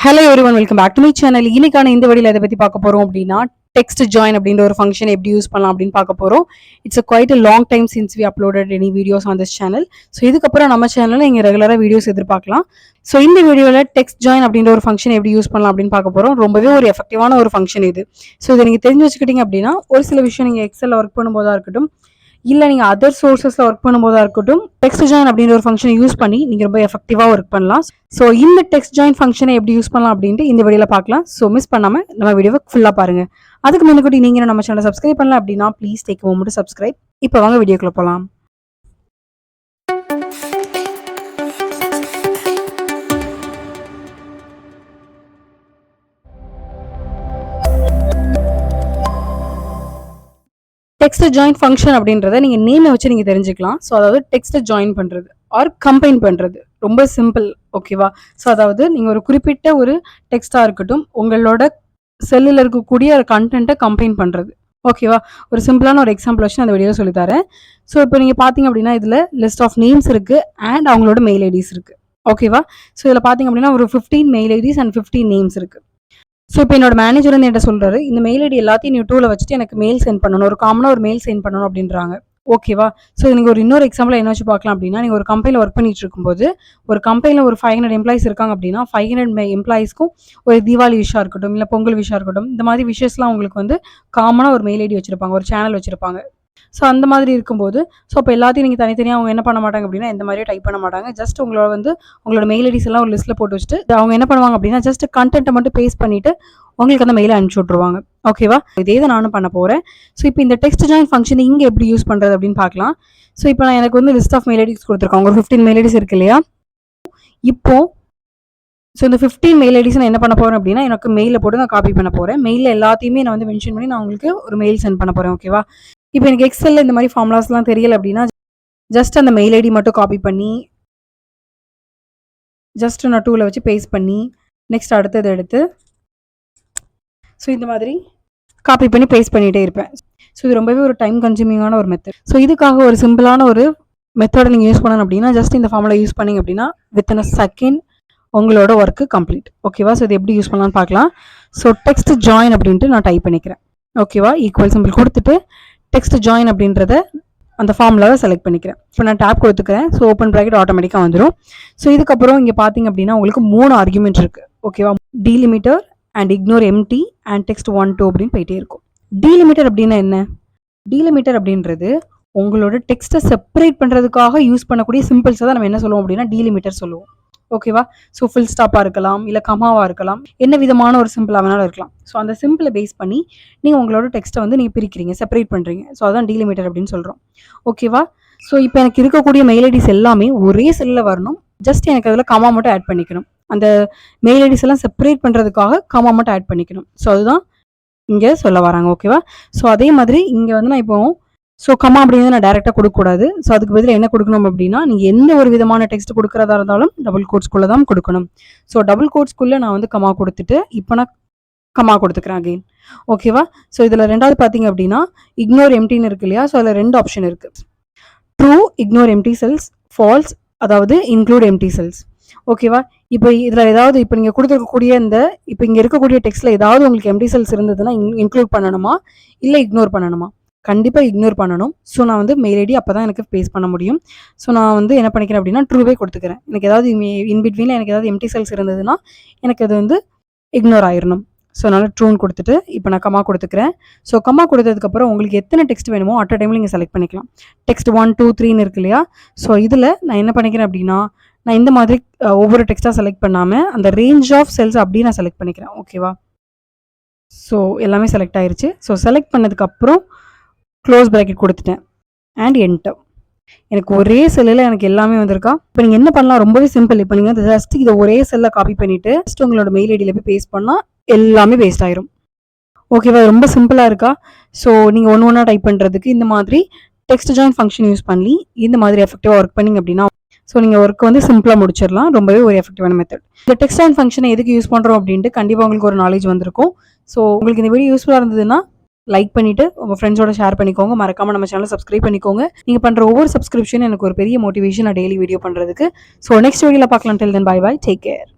Hello everyone, welcome back to my channel. இன்னைக்கான இந்த வீடியோல எதை பத்தி பார்க்க போறோம் அப்படின்னா, டெக்ஸ்ட் ஜாயின் அப்படின்ற ஒரு ஃபங்க்ஷன் எப்படி யூஸ் பண்ணலாம் அப்படின்னு பார்க்க போறோம். It's quite a long time since we uploaded any videos on this channel. So இதுக்கப்புறம் நம்ம சேனல்ல நீங்க ரெகுலரா வீடியோஸ் எதிர்பார்க்கலாம். ஸோ இந்த வீடியோல டெக்ஸ்ட் ஜாயின் அப்படின்ற ஒரு ஃபங்க்ஷன் எப்படி யூஸ் பண்ணலாம் அப்படின்னு பார்க்க போறோம். ரொம்பவே ஒரு எஃபெக்டிவான ஒரு ஃபங்க்ஷன் இது. ஸோ இதை நீங்க தெரிஞ்சு வச்சுக்கிட்டீங்க அப்படின்னா, ஒரு சில விஷயம் நீங்க எக்ஸல்ல ஒர்க் பண்ணும்போதா இருக்கட்டும், இல்லை நீங்கள் அதர் சோர்சஸில் ஒர்க் பண்ணும்போதா இருக்கட்டும், டெக்ஸ்ட் ஜாயின் அப்படின்ற ஒரு ஃபங்க்ஷனை யூஸ் பண்ணி நீங்கள் ரொம்ப எஃபெக்டிவாக ஒர்க் பண்ணலாம். ஸோ இந்த டெக்ஸ்ட் ஜாயின் ஃபங்க்ஷனை எப்படி யூஸ் பண்ணலாம் அப்படின்ட்டு இந்த வீடியோவில் பார்க்கலாம். ஸோ மிஸ் பண்ணாமல் நம்ம வீடியோவை ஃபுல்லாக பாருங்கள். அதுக்கு முன்னாடி நீங்கள் நம்ம சேனலை சப்ஸ்கிரைப் பண்ணலாம் அப்படின்னா ப்ளீஸ் டேக் மோமெண்ட் சப்ஸ்கிரைப். இப்போ வாங்க வீடியோக்குள்ளே போகலாம். டெக்ஸ்ட் ஜாயின் ஃபங்க்ஷன் அப்படின்றத நீங்கள் நேமை வச்சு நீங்கள் தெரிஞ்சுக்கலாம். ஸோ அதாவது டெக்ஸ்ட்டை ஜாயின் பண்ணுறது ஆர் கம்பைன் பண்ணுறது ரொம்ப சிம்பிள். ஓகேவா? ஸோ அதாவது நீங்கள் ஒரு குறிப்பிட்ட ஒரு டெக்ஸ்ட்டாக இருக்கட்டும், உங்களோட செல்லில் இருக்கக்கூடிய கண்டென்ட்டை கம்பைன் பண்ணுறது. ஓகேவா? ஒரு சிம்பிளான ஒரு எக்ஸாம்பிள் வச்சு நான் அந்த வீடியோ சொல்லித்தரேன். ஸோ இப்போ நீங்கள் பார்த்தீங்க அப்படின்னா இதில் லிஸ்ட் ஆஃப் நேம்ஸ் இருக்குது அண்ட் அவங்களோட மெயில் ஐடிஸ் இருக்குது. ஓகேவா? ஸோ இதில் பார்த்தீங்க அப்படின்னா ஒரு 15 மெயில் ஐடிஸ் அண்ட் 15 நேம்ஸ் இருக்குது. ஸோ இப்போ என்னோட மேனேஜர் வந்து என்கிட்ட சொல்றாரு, இந்த மெயில் ஐடி எல்லாத்தையும் நீ டூல வச்சுட்டு எனக்கு மெயில் சென்ட் பண்ணணும், ஒரு காமனாக ஒரு மெயில் சென்ட் பண்ணணும் அப்படின்றாங்க. ஓகேவா? ஸோ நீங்கள் ஒரு இன்னொரு எக்ஸாம்பிள் என்ன வச்சு பார்க்கலாம் அப்படின்னா, நீங்கள் ஒரு கம்பெனியில் ஒர்க் பண்ணிட்டு இருக்கும்போது, ஒரு கம்பெனியில் ஒரு 500 எம்ப்ளாயிஸ் இருக்காங்க அப்படின்னா, 500 எம்ப்ளாயிஸ்க்கும் ஒரு தீபாவளி விஷயம் இருக்கட்டும், இல்லை பொங்கல் விஷயம் இருக்கட்டும், இந்த மாதிரி விஷயஸ்லாம் உங்களுக்கு வந்து காமனாக ஒரு மெயில் ஐடி வச்சிருப்பாங்க, ஒரு சேனல் வச்சிருப்பாங்க. ஸோ அந்த மாதிரி இருக்கும்போது, ஸோ அப்போ எல்லாத்தையும் நீங்கள் தனித்தனியாக அவங்க என்ன பண்ண மாட்டாங்க அப்படின்னா, எந்த மாதிரியும் டைப் பண்ண மாட்டாங்க. ஜஸ்ட் உங்களோட மெயில் ஐடிஸ் எல்லாம் ஒரு லிஸ்ட்டில் போட்டு வச்சுட்டு அவங்க என்ன பண்ணுவாங்க அப்படின்னா, ஜஸ்ட் கண்டென்ட்டை மட்டும் பேஸ்ட் பண்ணிட்டு உங்களுக்கு அந்த மெயிலை அனுப்பிச்சி விட்ருவாங்க. ஓகேவா? இதே தான் நானும் பண்ண போகிறேன். ஸோ இப்போ இந்த டெக்ஸ்ட் ஜாயின் ஃபங்க்ஷன் இங்கே எப்படி யூஸ் பண்ணுறது அப்படின்னு பார்க்கலாம். ஸோ இப்போ நான் எனக்கு வந்து லிஸ்ட் ஆஃப் மெயில் ஐடிஸ் கொடுத்துருக்காங்க, ஒரு 15 மெயில் ஐடிஸ் இருக்கு இல்லையா? இப்போ ஸோ இந்த 15 மெயில் ஐடிஸ் நான் என்ன பண்ண போகிறேன் அப்படின்னா, எனக்கு மெயிலில் போட்டு நான் காப்பி பண்ண போகிறேன். மெயிலில் எல்லாத்தையுமே நான் வந்து மென்ஷன் பண்ணி நான் உங்களுக்கு ஒரு மெயில் சென்ட் பண்ண போகிறேன். ஓகேவா? இப்போ எனக்கு எக்ஸலில் இந்த மாதிரி ஃபார்முலாஸ்லாம் தெரியல அப்படின்னா, ஜஸ்ட் அந்த மெயில் ஐடி மட்டும் காப்பி பண்ணி ஜஸ்ட் நான் டூவில் வச்சு பேஸ்ட் பண்ணி நெக்ஸ்ட் அடுத்தது எடுத்து ஸோ இந்த மாதிரி காப்பி பண்ணி பேஸ்ட் பண்ணிகிட்டே இருப்பேன். ஸோ இது ரொம்பவே ஒரு டைம் கன்சூமிங்கான ஒரு மெத்தட். ஸோ இதுக்காக ஒரு சிம்பிளான ஒரு மெத்தடை நீங்கள் யூஸ் பண்ணணும் அப்படின்னா, ஜஸ்ட் இந்த ஃபார்முலா யூஸ் பண்ணிங்க அப்படின்னா வித்தின் அ செகண்ட் உங்களோட ஒர்க்கு கம்ப்ளீட். ஓகேவா? ஸோ இது எப்படி யூஸ் பண்ணலான்னு பார்க்கலாம். ஸோ டெக்ஸ்ட் ஜாயின் அப்படின்ட்டு நான் டைப் பண்ணிக்கிறேன். ஓகேவா? ஈக்குவல் சிம்பிள் கொடுத்துட்டு டெக்ஸ்ட் ஜாயின் அப்படின்றத அந்த ஃபார்முலாவை செலக்ட் பண்ணிக்கிறேன். இப்போ நான் டேப் கொடுத்துக்கிறேன். ஸோ ஓப்பன் ப்ராக்கெட் ஆட்டோமேட்டிக்காக வந்துடும். ஸோ இதுக்கப்புறம் இங்கே பார்த்தீங்க அப்படின்னா உங்களுக்கு 3 ஆர்குமெண்ட் இருக்குது. ஓகேவா? Delimiter and ignore empty and text 1 2 அப்படின்னு போயிட்டே இருக்கும். டீலிமிட்டர் அப்படின்னா என்ன? டீலிமிட்டர் அப்படின்றது உங்களோட டெக்ஸ்ட்டை செப்பரேட் பண்ணுறதுக்காக யூஸ் பண்ணக்கூடிய சிம்பிள்ஸை தான் நம்ம என்ன சொல்லுவோம் அப்படின்னா டீலிமிட்டர் சொல்லுவோம். ஓகேவா? ஸோ ஃபுல் ஸ்டாப்பாக இருக்கலாம், இல்லை கமாவாக இருக்கலாம், என்ன விதமான ஒரு சிம்பிளாக வேணாலும் இருக்கலாம். ஸோ அந்த சிம்பிளை பேஸ் பண்ணி நீங்கள் உங்களோட டெக்ஸ்ட்டை வந்து நீங்கள் பிரிக்கிறீங்க, செப்பரேட் பண்ணுறீங்க. ஸோ அதான் டீலிமிட்டர் அப்படின்னு சொல்கிறோம். ஓகேவா? ஸோ இப்போ எனக்கு இருக்கக்கூடிய மெயில் ஐடிஸ் எல்லாமே ஒரே செல்லில் வரணும். ஜஸ்ட் எனக்கு அதில் கமா மட்டும் ஆட் பண்ணிக்கணும். அந்த மெயில் ஐடிஸ் எல்லாம் செப்பரேட் பண்ணுறதுக்காக கமா மட்டும் ஆட் பண்ணிக்கணும். ஸோ அதுதான் இங்கே சொல்ல வராங்க. ஓகேவா? ஸோ அதே மாதிரி இங்கே வந்து நான் இப்போ ஸோ கமா அப்படிங்கிறது நான் டேரெக்டாக கொடுக்கக்கூடாது. ஸோ அதுக்கு பதில் என்ன கொடுக்கணும் அப்படின்னா, நீங்கள் எந்த ஒரு விதமான டெக்ஸ்ட் கொடுக்குறதா இருந்தாலும் டபுள் கோட்ஸ்குள்ளே தான் கொடுக்கணும். ஸோ டபுள் கோட்ஸ்குள்ளே நான் வந்து கமா கொடுத்துட்டு இப்போ நான் கமா கொடுத்துக்கிறேன் அகெயின். ஓகேவா? ஸோ இதில் ரெண்டாவது பார்த்தீங்க அப்படின்னா இக்னோர் எம்டின்னு இருக்கு இல்லையா? ஸோ அதில் 2 ஆப்ஷன் இருக்குது. True ignore empty cells, false அதாவது இன்க்ளூட் எம்டி செல்ஸ். ஓகேவா? இப்போ இதில் ஏதாவது இப்போ நீங்கள் கொடுத்துருக்கக்கூடிய இப்போ இங்கே இருக்கக்கூடிய டெக்ஸ்ட்டில் ஏதாவது உங்களுக்கு எம்டி செல்ஸ் இருந்ததுன்னா இன்க்ளூட் பண்ணணுமா இல்லை இக்னோர் பண்ணணுமா? கண்டிப்பாக இக்னோர் பண்ணணும். ஸோ நான் வந்து மெயில் ஐடி அப்போ தான் எனக்கு பேஸ்ட் பண்ண முடியும். ஸோ நான் வந்து என்ன பண்ணிக்கிறேன் அப்படின்னா ட்ரூவே கொடுத்துக்கிறேன். எனக்கு ஏதாவது இன்பிட்வீனில் எனக்கு ஏதாவது எம்டி செல்ஸ் இருந்ததுன்னா எனக்கு அது வந்து இக்னோர் ஆயிடணும். ஸோ அதனால் ட்ரூன்னு கொடுத்துட்டு இப்போ நான் கமா கொடுத்துக்கிறேன். ஸோ கமா கொடுத்ததுக்கப்புறம் உங்களுக்கு எத்தனை டெக்ஸ்ட் வேணுமோ அட் அ டைமில் நீங்கள் செலக்ட் பண்ணிக்கலாம். டெக்ஸ்ட் 1 2 3ன்னு இருக்கு இல்லையா? ஸோ இதில் நான் என்ன பண்ணிக்கிறேன் அப்படின்னா, நான் இந்த மாதிரி ஒவ்வொரு டெக்ஸ்ட்டாக செலக்ட் பண்ணாமல் அந்த ரேஞ்ச் ஆஃப் செல்ஸ் அப்படியே நான் செலக்ட் பண்ணிக்கிறேன். ஓகேவா? ஸோ எல்லாமே செலக்ட் ஆயிடுச்சு. ஸோ செலக்ட் பண்ணதுக்கப்புறம் க்ளோஸ் ப்ராக்கெட் கொடுத்துட்டேன் அண்ட் என்டர். எனக்கு ஒரே செல்லில் எனக்கு எல்லாமே வந்திருக்கா. இப்போ நீங்கள் என்ன பண்ணலாம், ரொம்பவே சிம்பிள். இப்போ நீங்கள் ஜஸ்ட் இதை ஒரே செல்லில் காப்பி பண்ணிவிட்டு ஜஸ்ட் உங்களோட மெயில் ஐடியில் போய் பேஸ்ட் பண்ணால் எல்லாமே பேஸ்ட் ஆயிரும். ஓகேவா? ரொம்ப சிம்பிளாக இருக்கா? ஸோ நீங்கள் ஒன்றா டைப் பண்ணுறதுக்கு இந்த மாதிரி டெக்ஸ்ட் ஜாயின் ஃபங்க்ஷன் யூஸ் பண்ணி இந்த மாதிரி எஃபெக்டிவாக ஒர்க் பண்ணிங்க அப்படின்னா ஸோ நீங்கள் ஒர்க் வந்து சிம்பிளாக முடிச்சிடலாம். ரொம்பவே ஒரு எஃபெக்டிவான மெத்தட். இந்த டெக்ஸ்ட் ஜாயின் ஃபங்க்ஷனை எதுக்கு யூஸ் பண்ணுறோம் அப்படின்ட்டு கண்டிப்பாக உங்களுக்கு ஒரு நாலேஜ் வந்திருக்கும். ஸோ உங்களுக்கு இந்த வீடியோ யூஸ்ஃபுல்லாக இருந்ததுன்னா லைக் பண்ணிட்டு உங்க ஃப்ரெண்ட்ஸோட ஷேர் பண்ணிக்கோங்க. மறக்காம நம்ம சேனலை சப்ஸ்கிரைப் பண்ணிக்கோங்க. நீங்க பண்ற ஒவ்வொரு சப்ஸ்கிரிப்ஷன் எனக்கு ஒரு பெரிய மோட்டிவேஷன் டெய்லி வீடியோ பண்றதுக்கு. ஸோ நெக்ஸ்ட் வீடியோல பார்க்கலாம். டில் தென் பை பை, டேக் கேர்.